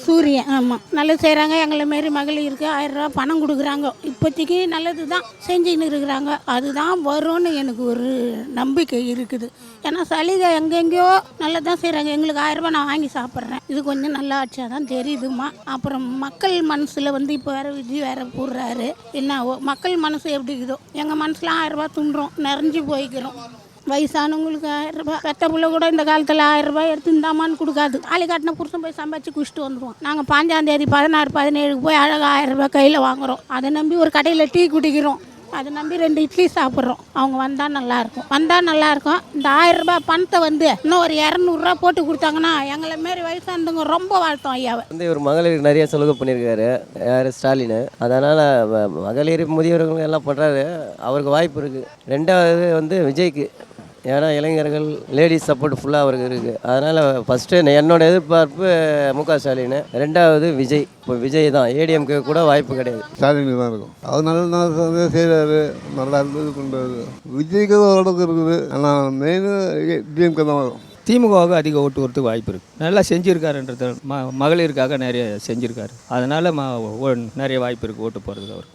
சூரியன் ஆமாம் நல்லது செய்கிறாங்க. எங்களை மாரி மகளிருக்கு 1000 ரூபா பணம் கொடுக்குறாங்க. இப்போதைக்கு நல்லது தான் செஞ்சுன்னு இருக்கிறாங்க. அதுதான் வரும்னு எனக்கு ஒரு நம்பிக்கை இருக்குது. ஏன்னா சலுகை எங்கெங்கேயோ நல்லது தான் செய்கிறாங்க. எங்களுக்கு 1000 ரூபா நான் வாங்கி சாப்பிட்றேன். இது கொஞ்சம் நல்ல ஆட்சியாக தான் தெரியுதுமா. அப்புறம் மக்கள் மனசில் வந்து இப்போ வேறு விஜய் வேறு போடுறாரு. என்னவோ மக்கள் மனசு எப்படி இருக்குதோ எங்கள் மனசில் 1000 ரூபா துண்டுறோம், நிறைஞ்சு போய்க்கிறோம். வயசானவங்களுக்கு 1000 ரூபாய், பெத்த பிள்ளை கூட இந்த காலத்தில் 1000 ரூபாய் எடுத்து இந்தாமான்னு கொடுக்காது. தாலி காட்டின புருஷன் போய் சம்பாதிச்சு குடிச்சிட்டு வந்துடுவோம். நாங்கள் 5ஆம் தேதி 16, 17 போய் அழகாக 1000 ரூபாய் கையில் வாங்குறோம். அதை நம்பி ஒரு கடையில் டீ குடிக்கிறோம். அதை நம்பி 2 இட்லி சாப்பிட்றோம். அவங்க வந்தால் நல்லாயிருக்கும். இந்த 1000 ரூபாய் பணத்தை வந்து இன்னும் ஒரு 200 போட்டு கொடுத்தாங்கன்னா எங்களை மாரி வயசானவங்க ரொம்ப வாழ்த்தோம் ஐயாவை. ஒரு மகளிருக்கு நிறைய சலுகை பண்ணியிருக்காரு யார் ஸ்டாலின். அதனால் மகளிர் முதியவர்கள் எல்லாம் பண்ணுறாரு. அவருக்கு வாய்ப்பு இருக்குது. 2வது விஜய்க்கு. ஏன்னா இளைஞர்கள் லேடிஸ் சப்போர்ட் ஃபுல்லாக அவருக்கு இருக்குது. அதனால் ஃபஸ்ட்டு என்னோட எதிர்பார்ப்பு முக ஸ்டாலின், 2வது விஜய். இப்போ விஜய் தான். ஏடிஎம்கே கூட வாய்ப்பு கிடையாது. ஸ்டாலினுக்கு தான் இருக்கும். அவர் நல்ல செய்கிறாரு, நல்லா இருந்தது கொண்டாரு. விஜய்க்கு தான் ஓரளவுக்கு இருக்குது. ஆனால் மெயின் டிஎம்கே தான் வரும். திமுகவுக்கு அதிக ஓட்டு வரத்துக்கு வாய்ப்பு இருக்குது. நல்லா செஞ்சுருக்காருன்றது மகளிருக்காக நிறைய செஞ்சுருக்காரு. அதனால் நிறைய வாய்ப்பு இருக்குது ஓட்டு போகிறதுக்கு அவர்.